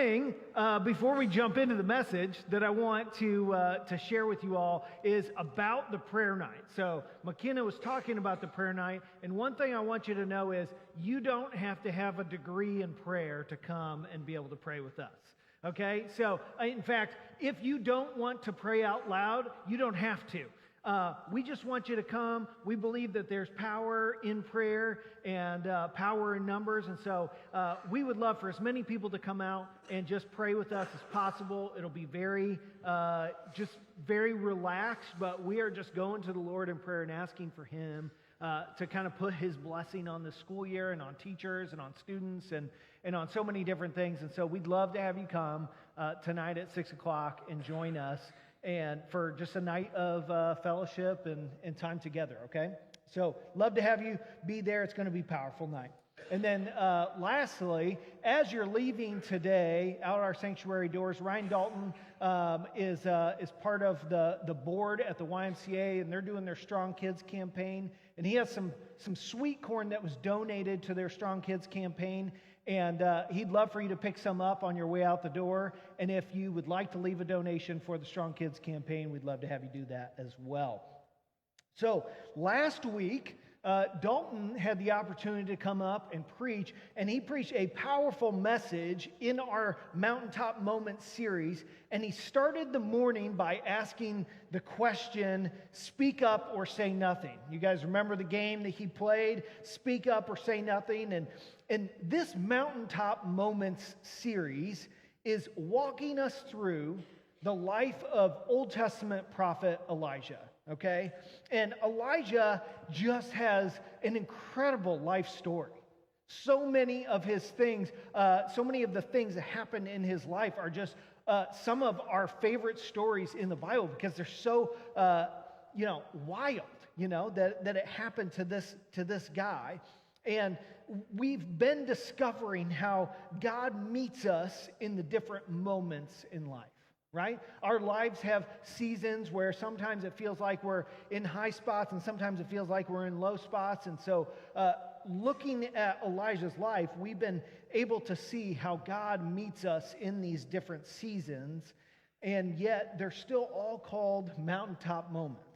Thing, before we jump into the message that I want to share with you all is about the prayer night. So McKenna was talking about the prayer night, and one thing I want you to know is you don't have to have a degree in prayer to come and be able to pray with us. Okay? So, in fact, if you don't want to pray out loud, you don't have to. We just want you to come. We believe that there's power in prayer and power in numbers. And so we would love for as many people to come out and just pray with us as possible. It'll be very relaxed, but we are just going to the Lord in prayer and asking for Him to kind of put His blessing on the school year and on teachers and on students and on so many different things. And so we'd love to have you come tonight at 6 o'clock and join us. And for just a night of fellowship and time together, okay? So, love to have you be there. It's going to be a powerful night. And then lastly, as you're leaving today out our sanctuary doors, Ryan Dalton is part of the board at the YMCA, and they're doing their Strong Kids campaign. And he has some sweet corn that was donated to their Strong Kids campaign. And he'd love for you to pick some up on your way out the door. And if you would like to leave a donation for the Strong Kids campaign, we'd love to have you do that as well. So last week, Dalton had the opportunity to come up and preach, and he preached a powerful message in our Mountaintop Moments series. And he started the morning by asking the question, speak up or say nothing. You guys remember the game that he played, speak up or say nothing? And this Mountaintop Moments series is walking us through the life of Old Testament prophet Elijah, okay? And Elijah just has an incredible life story. So many of his things, so many of the things that happen in his life are just some of our favorite stories in the Bible because they're so, wild, that it happened to this guy. And we've been discovering how God meets us in the different moments in life, right? Our lives have seasons where sometimes it feels like we're in high spots and sometimes it feels like we're in low spots. And so looking at Elijah's life, we've been able to see how God meets us in these different seasons, and yet they're still all called mountaintop moments.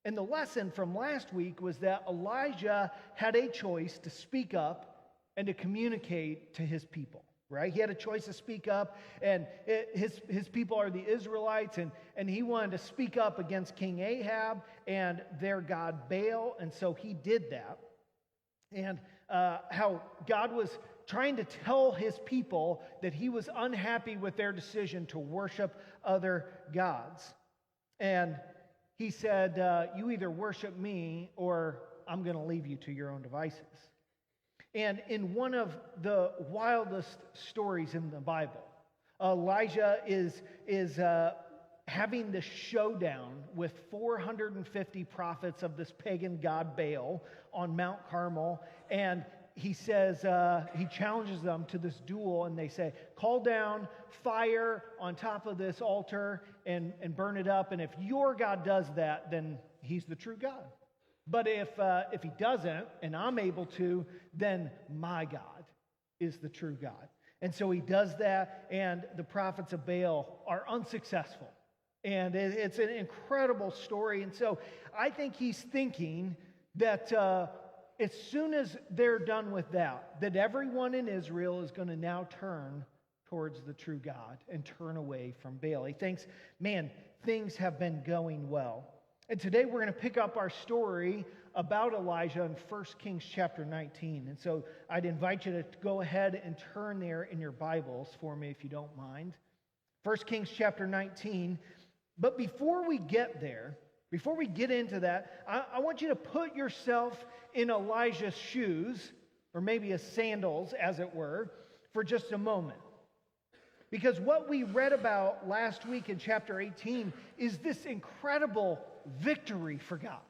And the lesson from last week was that Elijah had a choice to speak up and to communicate to his people, right? He had a choice to speak up, and his people are the Israelites, and he wanted to speak up against King Ahab and their god Baal, and so he did that. And how God was trying to tell his people that he was unhappy with their decision to worship other gods. And he said, you either worship me or I'm going to leave you to your own devices. And in one of the wildest stories in the Bible, Elijah is having this showdown with 450 prophets of this pagan god Baal on Mount Carmel. And he says, he challenges them to this duel, and they say, call down fire on top of this altar and burn it up. And if your God does that, then he's the true God. But if he doesn't, and I'm able to, then my God is the true God. And so he does that, and the prophets of Baal are unsuccessful. And it's an incredible story. And so I think he's thinking that as soon as they're done with that everyone in Israel is going to now turn towards the true God and turn away from Baal. He thinks, man, things have been going well. And today we're going to pick up our story about Elijah in 1 Kings chapter 19. And so I'd invite you to go ahead and turn there in your Bibles for me if you don't mind. 1 Kings chapter 19. But before we get there, before we get into that, I want you to put yourself in Elijah's shoes, or maybe his sandals, as it were, for just a moment. Because what we read about last week in chapter 18 is this incredible victory for God.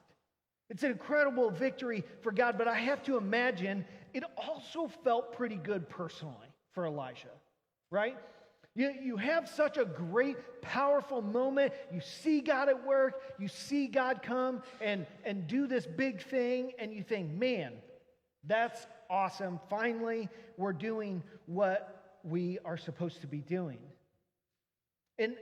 It's an incredible victory for God, but I have to imagine it also felt pretty good personally for Elijah, right? You have such a great, powerful moment. You see God at work. You see God come and do this big thing, and you think, man, that's awesome. Finally, we're doing what we are supposed to be doing. And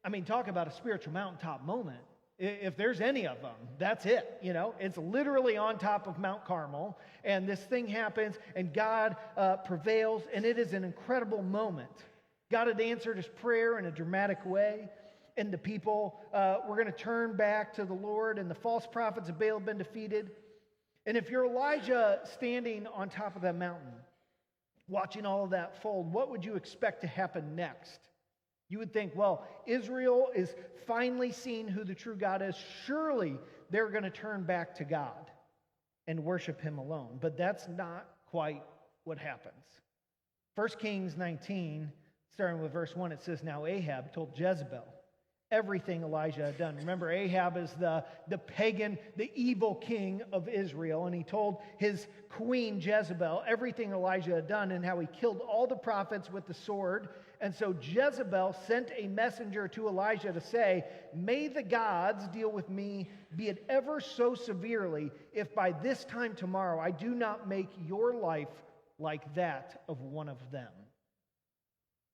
I mean, talk about a spiritual mountaintop moment. If there's any of them, that's it. It's literally on top of Mount Carmel, and this thing happens, and God prevails, and it is an incredible moment. God had answered his prayer in a dramatic way, and the people were going to turn back to the Lord, and the false prophets of Baal have been defeated. And if you're Elijah standing on top of that mountain, watching all of that fold, what would you expect to happen next? You would think, well, Israel is finally seeing who the true God is. Surely they're going to turn back to God and worship him alone. But that's not quite what happens. 1 Kings 19, starting with verse 1, it says, "Now Ahab told Jezebel everything Elijah had done." Remember, Ahab is the pagan, the evil king of Israel. And he told his queen Jezebel everything Elijah had done and how he killed all the prophets with the sword. And so Jezebel sent a messenger to Elijah to say, "May the gods deal with me, be it ever so severely, if by this time tomorrow I do not make your life like that of one of them."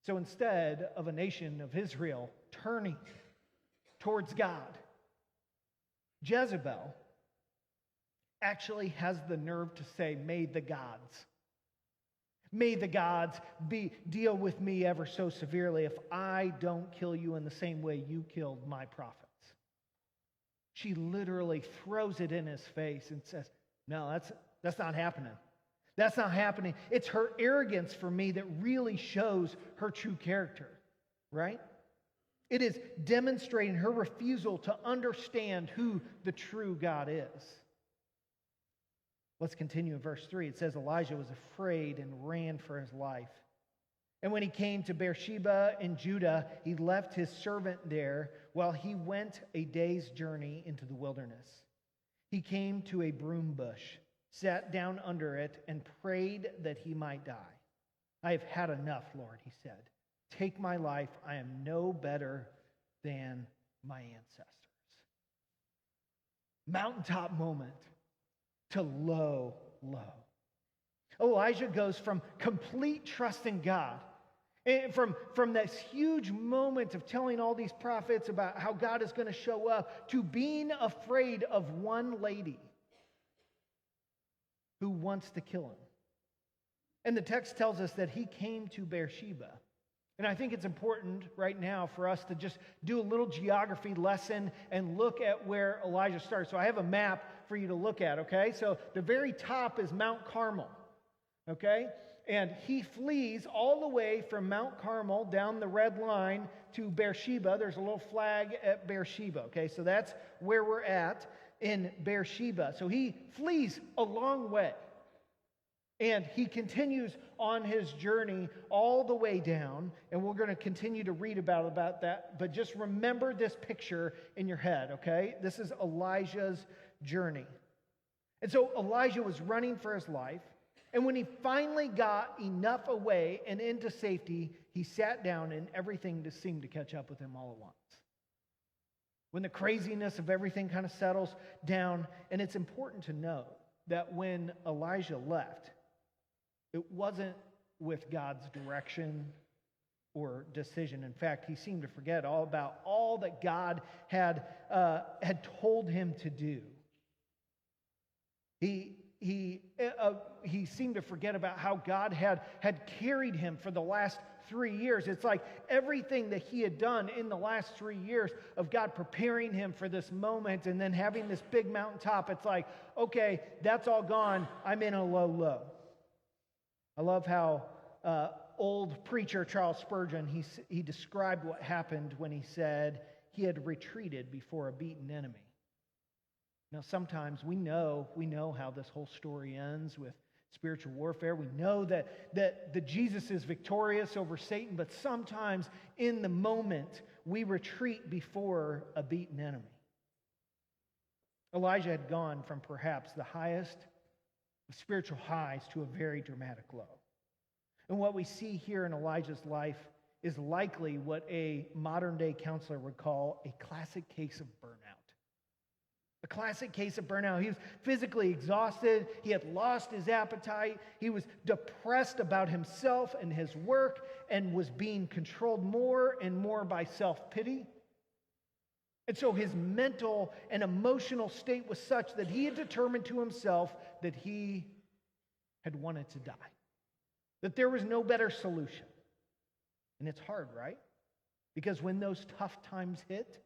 So instead of a nation of Israel turning towards God, Jezebel actually has the nerve to say, "May the gods deal with me ever so severely if I don't kill you in the same way you killed my prophets." She literally throws it in his face and says, "No, that's not happening. That's not happening." It's her arrogance for me that really shows her true character, right? It is demonstrating her refusal to understand who the true God is. Let's continue in verse 3. It says, "Elijah was afraid and ran for his life. And when he came to Beersheba in Judah, he left his servant there while he went a day's journey into the wilderness. He came to a broom bush, sat down under it, and prayed that he might die. 'I have had enough, Lord,' he said. 'Take my life. I am no better than my ancestors.'" Mountaintop moment to low. Elijah goes from complete trust in God, and from this huge moment of telling all these prophets about how God is going to show up, to being afraid of one lady who wants to kill him. And the text tells us that he came to Beersheba. And I think it's important right now for us to just do a little geography lesson and look at where Elijah started. So I have a map for you to look at, okay? So the very top is Mount Carmel, okay? And he flees all the way from Mount Carmel down the red line to Beersheba. There's a little flag at Beersheba, okay? So that's where we're at in Beersheba. So he flees a long way. And he continues on his journey all the way down, and we're going to continue to read about that. But just remember this picture in your head, okay? This is Elijah's journey. And so Elijah was running for his life, and when he finally got enough away and into safety, he sat down, and everything just seemed to catch up with him all at once. When the craziness of everything kind of settles down, and it's important to know that when Elijah left, it wasn't with God's direction or decision. In fact, he seemed to forget all about all that God had told him to do. He seemed to forget about how God had carried him for the last 3 years. It's like everything that he had done in the last 3 years of God preparing him for this moment and then having this big mountaintop. It's like, okay, that's all gone. I'm in a low. I love how old preacher Charles Spurgeon, he described what happened when he said he had retreated before a beaten enemy. Now, sometimes we know how this whole story ends with spiritual warfare. We know that Jesus is victorious over Satan, but sometimes in the moment we retreat before a beaten enemy. Elijah had gone from perhaps the highest of spiritual highs to a very dramatic low. And what we see here in Elijah's life is likely what a modern-day counselor would call a classic case of burnout. A classic case of burnout. He was physically exhausted. He had lost his appetite. He was depressed about himself and his work. and was being controlled more and more by self-pity. And so his mental and emotional state was such that he had determined to himself that he had wanted to die, that there was no better solution. And it's hard, right? Because when those tough times hit,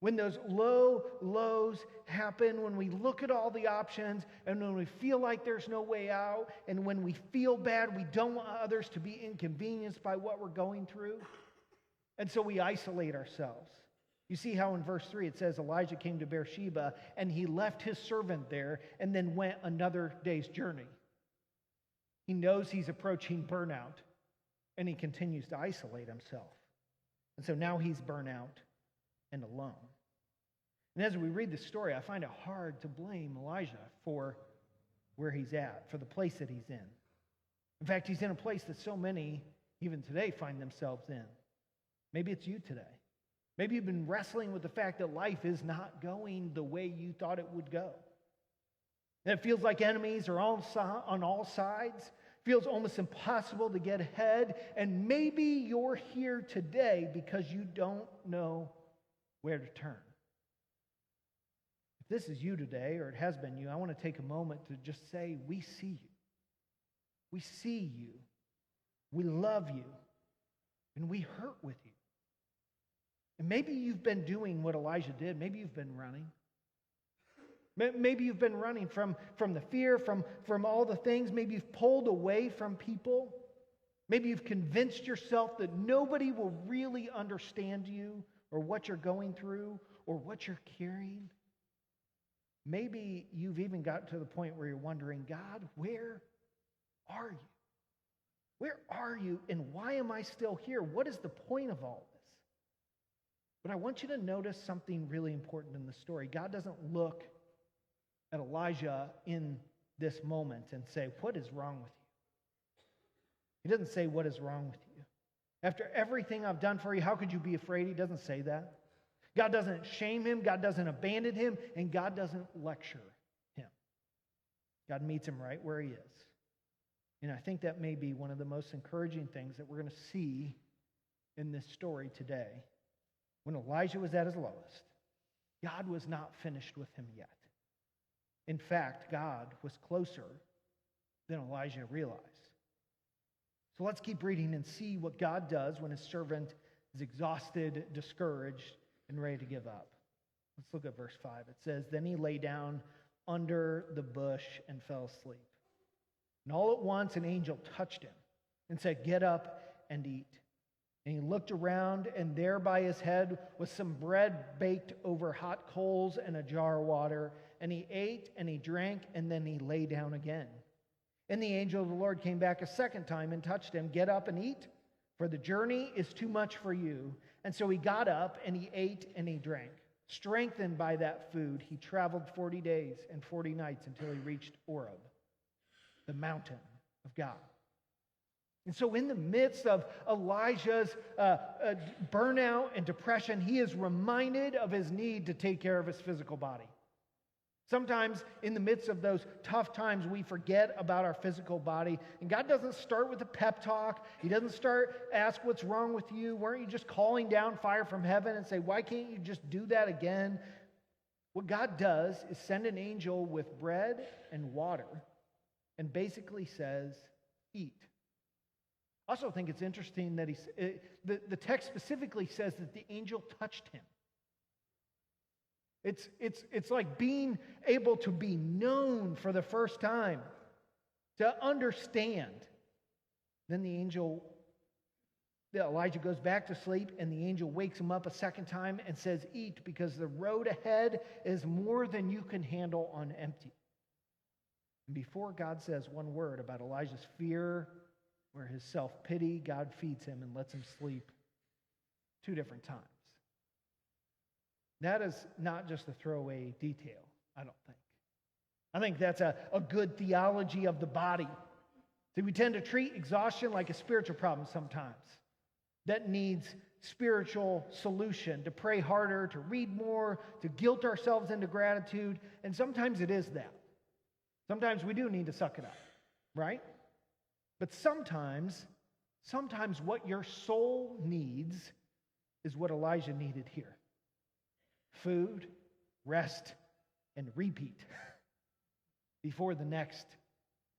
when those low lows happen, when we look at all the options, and when we feel like there's no way out, and when we feel bad, we don't want others to be inconvenienced by what we're going through. And so we isolate ourselves. You see how in verse 3 it says Elijah came to Beersheba, and he left his servant there, and then went another day's journey. He knows he's approaching burnout, and he continues to isolate himself. And so now he's burnout and alone. And as we read this story, I find it hard to blame Elijah for where he's at, for the place that he's in. In fact, he's in a place that so many, even today, find themselves in. Maybe it's you today. Maybe you've been wrestling with the fact that life is not going the way you thought it would go. And it feels like enemies are on all sides. It feels almost impossible to get ahead. And maybe you're here today because you don't know where to turn. If this is you today, or it has been you, I want to take a moment to just say, we see you. We see you. We love you. And we hurt with you. And maybe you've been doing what Elijah did. Maybe you've been running. Maybe you've been running from the fear, from all the things. Maybe you've pulled away from people. Maybe you've convinced yourself that nobody will really understand you or what you're going through or what you're carrying. Maybe you've even gotten to the point where you're wondering, God, where are you? Where are you, and why am I still here? What is the point of all this? But I want you to notice something really important in the story. God doesn't look at Elijah in this moment and say, what is wrong with you? He doesn't say, what is wrong with you? After everything I've done for you, how could you be afraid? He doesn't say that. God doesn't shame him. God doesn't abandon him. And God doesn't lecture him. God meets him right where he is. And I think that may be one of the most encouraging things that we're going to see in this story today. When Elijah was at his lowest, God was not finished with him yet. In fact, God was closer than Elijah realized. So let's keep reading and see what God does when his servant is exhausted, discouraged, and ready to give up. Let's look at verse 5. It says, Then he lay down under the bush and fell asleep. And all at once an angel touched him and said, Get up and eat. And he looked around, and there by his head was some bread baked over hot coals and a jar of water. And he ate and he drank, and then he lay down again. And the angel of the Lord came back a second time and touched him. Get up and eat, for the journey is too much for you. And so he got up and he ate and he drank. Strengthened by that food, he traveled 40 days and 40 nights until he reached Horeb, the mountain of God. And so in the midst of Elijah's burnout and depression, he is reminded of his need to take care of his physical body. Sometimes in the midst of those tough times, we forget about our physical body. And God doesn't start with a pep talk. He doesn't ask what's wrong with you. Weren't you just calling down fire from heaven and say, why can't you just do that again? What God does is send an angel with bread and water and basically says, eat. I also think it's interesting that the text specifically says that the angel touched him. It's like being able to be known for the first time, to understand. Then Elijah goes back to sleep, and the angel wakes him up a second time and says, eat, because the road ahead is more than you can handle on empty. And before God says one word about Elijah's fear or his self-pity, God feeds him and lets him sleep 2 different times. That is not just a throwaway detail, I don't think. I think that's a good theology of the body. See, we tend to treat exhaustion like a spiritual problem sometimes that needs spiritual solution, to pray harder, to read more, to guilt ourselves into gratitude, and sometimes it is that. Sometimes we do need to suck it up, right? But sometimes Sometimes what your soul needs is what Elijah needed here. Food, rest, and repeat before the next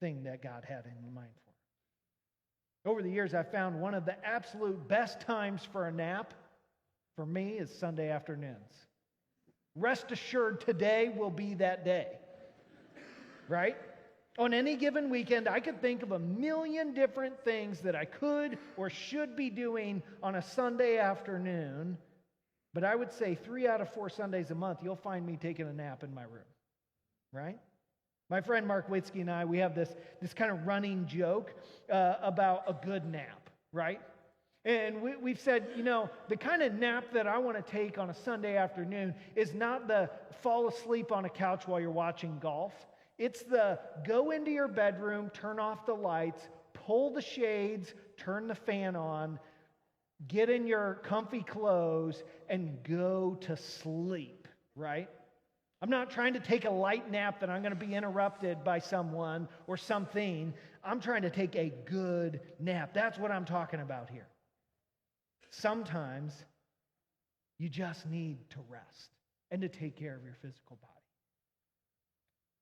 thing that God had in mind for. Over the years, I've found one of the absolute best times for a nap for me is Sunday afternoons. Rest assured, today will be that day, right? On any given weekend, I could think of a million different things that I could or should be doing on a Sunday afternoon, but I would say 3 out of 4 Sundays a month, you'll find me taking a nap in my room, right? My friend Mark Witzke and I, we have this kind of running joke about a good nap, right? And we've said, the kind of nap that I want to take on a Sunday afternoon is not the fall asleep on a couch while you're watching golf. It's the go into your bedroom, turn off the lights, pull the shades, turn the fan on, get in your comfy clothes, and go to sleep, right? I'm not trying to take a light nap that I'm going to be interrupted by someone or something. I'm trying to take a good nap. That's what I'm talking about here. Sometimes you just need to rest and to take care of your physical body.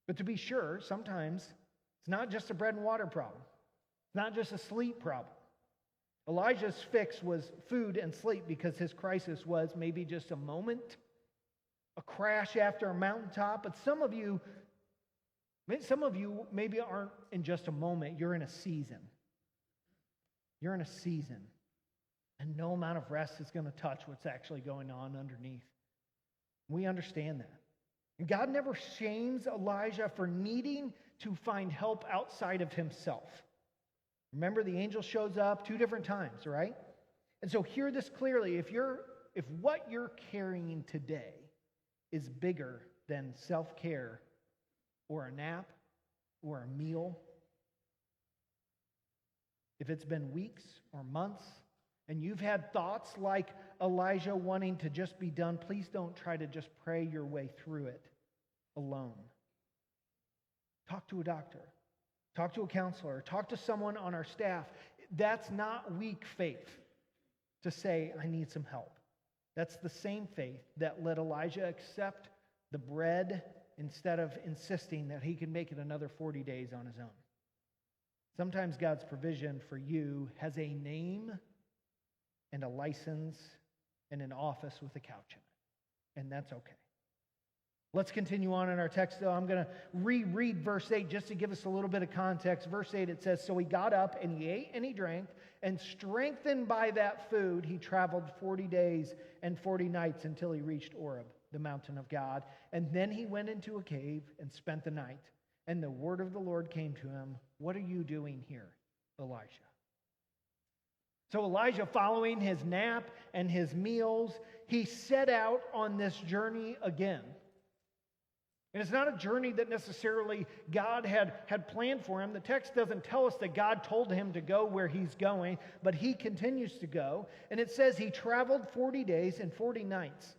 But to be sure, sometimes it's not just a bread and water problem. It's not just a sleep problem. Elijah's fix was food and sleep because his crisis was maybe just a moment, a crash after a mountaintop. But some of you maybe aren't in just a moment. You're in a season. You're in a season. And no amount of rest is going to touch what's actually going on underneath. We understand that. And God never shames Elijah for needing to find help outside of himself. Remember, the angel shows up 2 different times, right? And so hear this clearly. If what you're carrying today is bigger than self-care or a nap or a meal, if it's been weeks or months, and you've had thoughts like Elijah wanting to just be done, please don't try to just pray your way through it alone. Talk to a doctor. Talk to a counselor. Talk to someone on our staff. That's not weak faith to say, I need some help. That's the same faith that let Elijah accept the bread instead of insisting that he can make it another 40 days on his own. Sometimes God's provision for you has a name and a license and an office with a couch in it. And that's okay. Let's continue on in our text, though. I'm going to reread verse 8 just to give us a little bit of context. Verse 8, it says, So he got up and he ate and he drank, and strengthened by that food, he traveled 40 days and 40 nights until he reached Oreb, the mountain of God. And then he went into a cave and spent the night. And the word of the Lord came to him, What are you doing here, Elijah? So Elijah, following his nap and his meals, he set out on this journey again. And it's not a journey that necessarily God had planned for him. The text doesn't tell us that God told him to go where he's going, but he continues to go. And it says he traveled 40 days and 40 nights.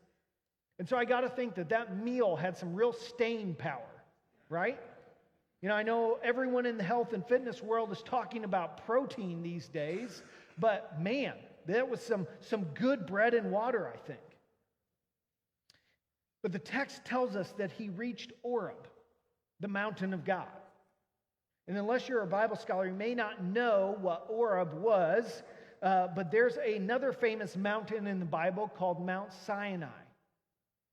And so I got to think that meal had some real staying power, right? I know everyone in the health and fitness world is talking about protein these days, but man, that was some good bread and water, I think. But the text tells us that he reached Oreb, the mountain of God. And unless you're a Bible scholar, you may not know what Oreb was, but there's another famous mountain in the Bible called Mount Sinai.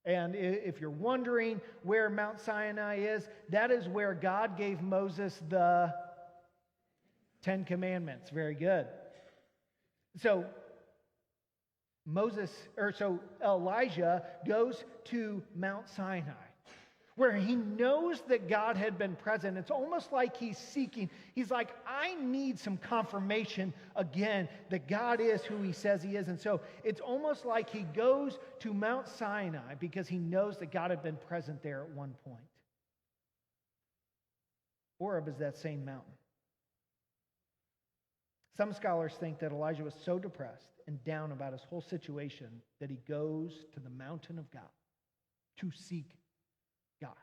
And if you're wondering where Mount Sinai is, that is where God gave Moses the 10 Commandments. Very good. So Elijah goes to Mount Sinai, where he knows that God had been present. It's almost like he's seeking. He's like, I need some confirmation again that God is who he says he is. And so it's almost like he goes to Mount Sinai because he knows that God had been present there at one point. Oreb is that same mountain. Some scholars think that Elijah was so depressed and down about his whole situation that he goes to the mountain of God to seek God.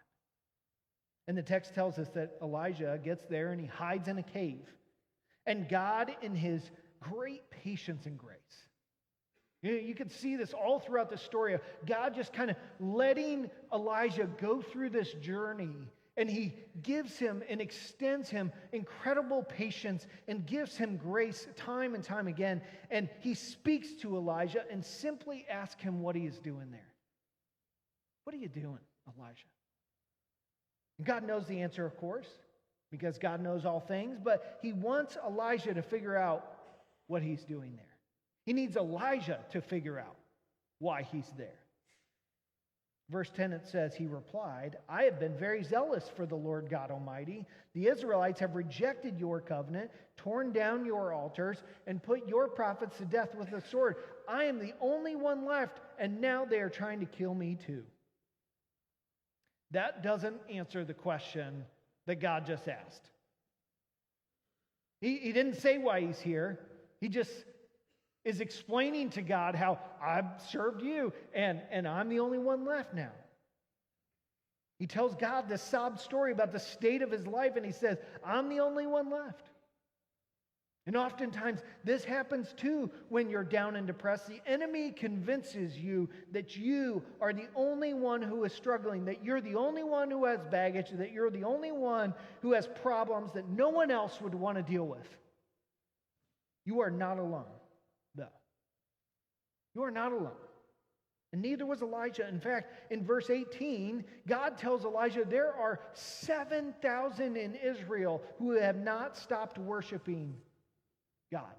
And the text tells us that Elijah gets there and he hides in a cave. And God, in his great patience and grace. You can see this all throughout the story of God just kind of letting Elijah go through this journey, and he gives him and extends him incredible patience and gives him grace time and time again. And he speaks to Elijah and simply asks him what he is doing there. What are you doing, Elijah? And God knows the answer, of course, because God knows all things, but he wants Elijah to figure out what he's doing there. He needs Elijah to figure out why he's there. Verse 10, it says, he replied, I have been very zealous for the Lord God Almighty. The Israelites have rejected your covenant, torn down your altars, and put your prophets to death with the sword. I am the only one left, and now they are trying to kill me too. That doesn't answer the question that God just asked. He didn't say why he's here. He just is explaining to God how I've served you and I'm the only one left now. He tells God this sob story about the state of his life, and he says, I'm the only one left. And oftentimes this happens too when you're down and depressed. The enemy convinces you that you are the only one who is struggling, that you're the only one who has baggage, that you're the only one who has problems that no one else would want to deal with. You are not alone, though. You are not alone. And neither was Elijah. In fact, in verse 18, God tells Elijah there are 7,000 in Israel who have not stopped worshiping God,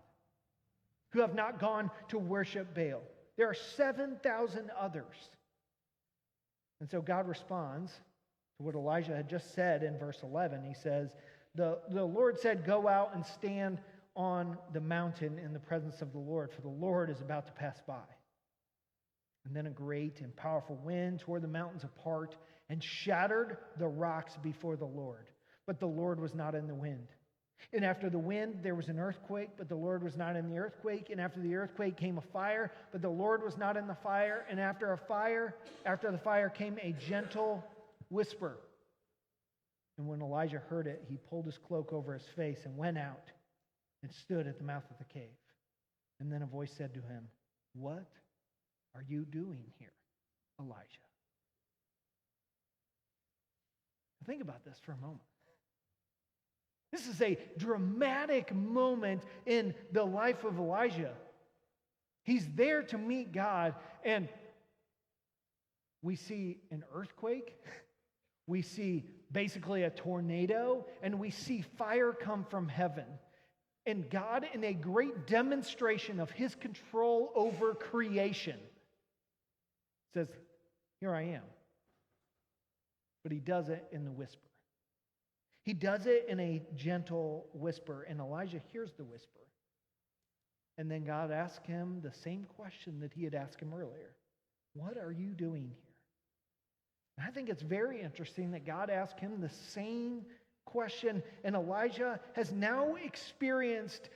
who have not gone to worship Baal. There are 7,000 others. And so God responds to what Elijah had just said in verse 11. He says, the Lord said, go out and stand on the mountain in the presence of the Lord, for the Lord is about to pass by. And then a great and powerful wind tore the mountains apart and shattered the rocks before the Lord. But the Lord was not in the wind. And after the wind, there was an earthquake, but the Lord was not in the earthquake. And after the earthquake came a fire, but the Lord was not in the fire. And after the fire came a gentle whisper. And when Elijah heard it, he pulled his cloak over his face and went out and stood at the mouth of the cave. And then a voice said to him, what are you doing here, Elijah? Think about this for a moment. This is a dramatic moment in the life of Elijah. He's there to meet God, and we see an earthquake, we see basically a tornado, and we see fire come from heaven. And God, in a great demonstration of his control over creation, says, here I am. But he does it in the whisper. He does it in a gentle whisper, and Elijah hears the whisper. And then God asks him the same question that he had asked him earlier. What are you doing here? And I think it's very interesting that God asked him the same question, and Elijah has now experienced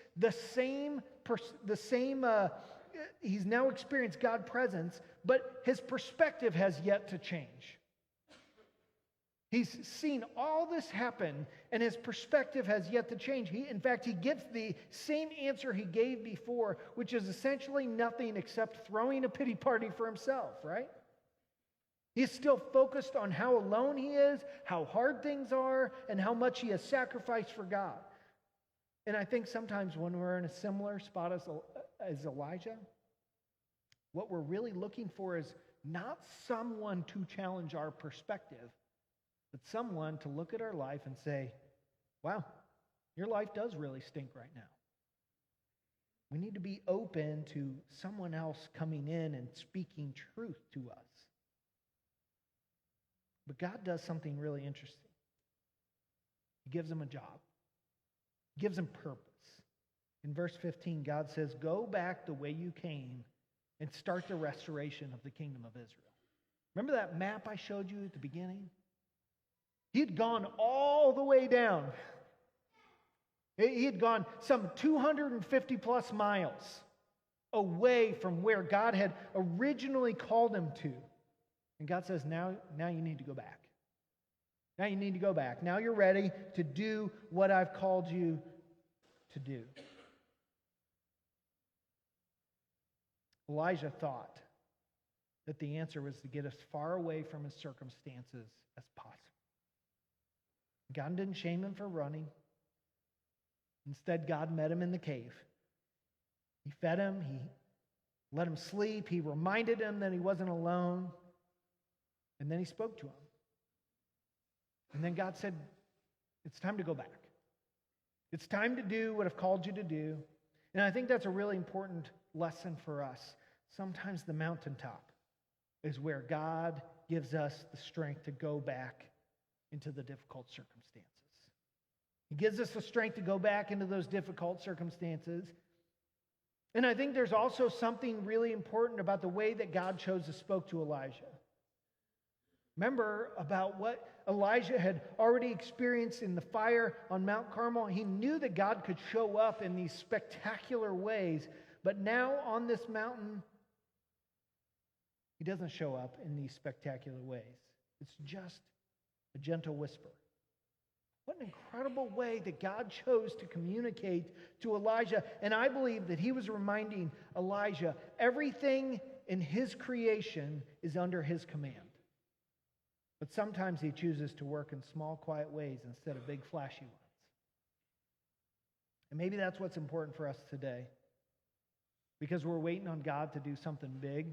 he's now experienced God's presence, but his perspective has yet to change. He's seen all this happen, and his perspective has yet to change. In fact, he gets the same answer he gave before, which is essentially nothing except throwing a pity party for himself, right? He's still focused on how alone he is, how hard things are, and how much he has sacrificed for God. And I think sometimes when we're in a similar spot as Elijah, what we're really looking for is not someone to challenge our perspective, but someone to look at our life and say, wow, your life does really stink right now. We need to be open to someone else coming in and speaking truth to us. But God does something really interesting. He gives him a job. He gives him purpose. In verse 15, God says, go back the way you came and start the restoration of the kingdom of Israel. Remember that map I showed you at the beginning? He'd gone all the way down. He had gone some 250 plus miles away from where God had originally called him to. And God says, now you need to go back. Now you need to go back. Now you're ready to do what I've called you to do. Elijah thought that the answer was to get as far away from his circumstances as possible. God didn't shame him for running. Instead, God met him in the cave. He fed him. He let him sleep. He reminded him that he wasn't alone. And then he spoke to him. And then God said, it's time to go back. It's time to do what I've called you to do. And I think that's a really important lesson for us. Sometimes the mountaintop is where God gives us the strength to go back into the difficult circumstances. He gives us the strength to go back into those difficult circumstances. And I think there's also something really important about the way that God chose to spoke to Elijah. Remember about what Elijah had already experienced in the fire on Mount Carmel. He knew that God could show up in these spectacular ways, but now on this mountain, he doesn't show up in these spectacular ways. It's just a gentle whisper. What an incredible way that God chose to communicate to Elijah. And I believe that he was reminding Elijah, everything in his creation is under his command. But sometimes he chooses to work in small, quiet ways instead of big, flashy ones. And maybe that's what's important for us today. Because we're waiting on God to do something big.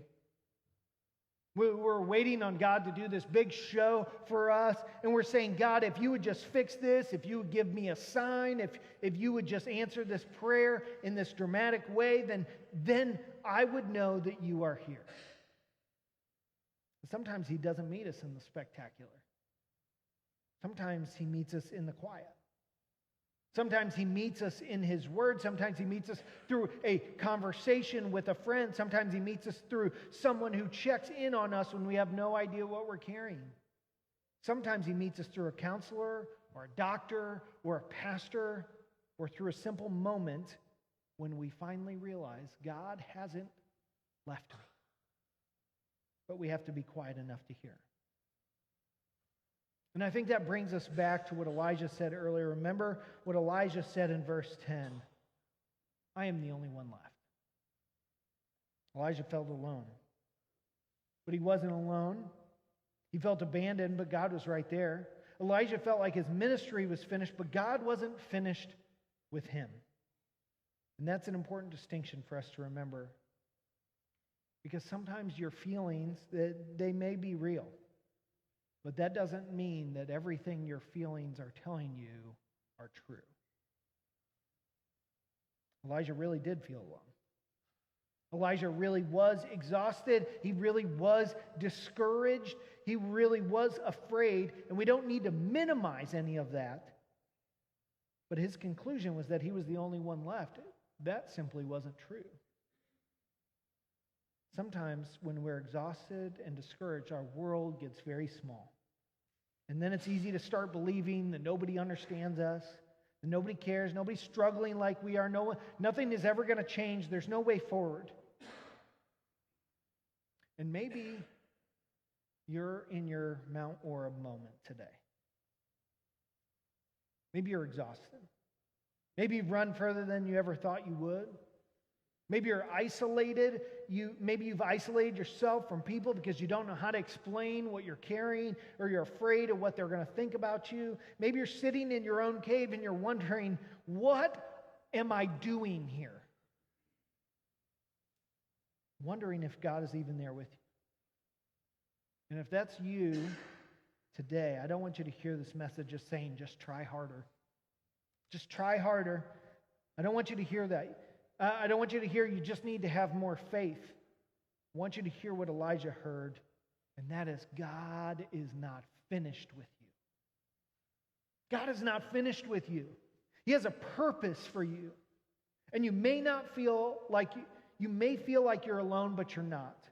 We're waiting on God to do this big show for us. And we're saying, God, if you would just fix this, if you would give me a sign, if you would just answer this prayer in this dramatic way, then I would know that you are here. Sometimes he doesn't meet us in the spectacular. Sometimes he meets us in the quiet. Sometimes he meets us in his word. Sometimes he meets us through a conversation with a friend. Sometimes he meets us through someone who checks in on us when we have no idea what we're carrying. Sometimes he meets us through a counselor or a doctor or a pastor or through a simple moment when we finally realize God hasn't left me. But we have to be quiet enough to hear. And I think that brings us back to what Elijah said earlier. Remember what Elijah said in verse 10. I am the only one left. Elijah felt alone. But he wasn't alone. He felt abandoned, but God was right there. Elijah felt like his ministry was finished, but God wasn't finished with him. And that's an important distinction for us to remember. Because sometimes your feelings, they may be real. But that doesn't mean that everything your feelings are telling you are true. Elijah really did feel alone. Elijah really was exhausted. He really was discouraged. He really was afraid. And we don't need to minimize any of that. But his conclusion was that he was the only one left. That simply wasn't true. Sometimes when we're exhausted and discouraged, our world gets very small. And then it's easy to start believing that nobody understands us, that nobody cares, nobody's struggling like we are, nothing is ever going to change, there's no way forward. And maybe you're in your Mount Oreb moment today. Maybe you're exhausted. Maybe you've run further than you ever thought you would. Maybe you're isolated. Maybe you've isolated yourself from people because you don't know how to explain what you're carrying, or you're afraid of what they're going to think about you. Maybe you're sitting in your own cave and you're wondering, what am I doing here? Wondering if God is even there with you. And if that's you today, I don't want you to hear this message just saying, just try harder. Just try harder. I don't want you to hear that. I don't want you to hear you just need to have more faith. I want you to hear what Elijah heard, and that is God is not finished with you. God is not finished with you. He has a purpose for you. And you may not feel like you may feel like you're alone, but you're not.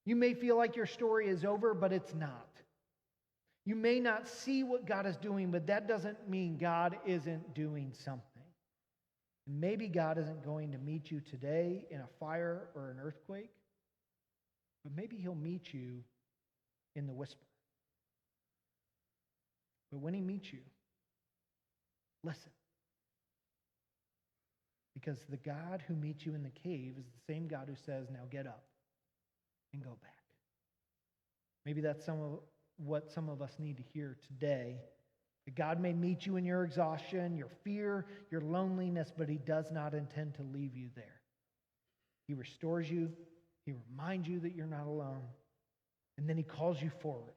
You may feel like your story is over, but it's not. You may not see what God is doing, but that doesn't mean God isn't doing something. And maybe God isn't going to meet you today in a fire or an earthquake, but maybe he'll meet you in the whisper. But when he meets you, listen. because the God who meets you in the cave is the same God who says, now get up and go back. Maybe that's what some of us need to hear today. That God may meet you in your exhaustion, your fear, your loneliness, but he does not intend to leave you there. He restores you. He reminds you that you're not alone. And then he calls you forward.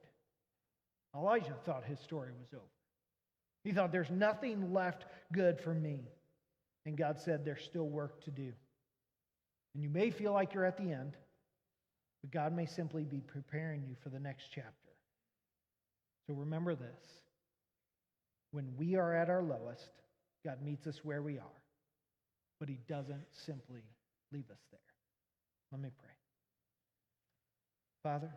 Elijah thought his story was over. He thought, there's nothing left good for me. And God said, there's still work to do. And you may feel like you're at the end, but God may simply be preparing you for the next chapter. So remember this. When we are at our lowest, God meets us where we are, but he doesn't simply leave us there. Let me pray. Father,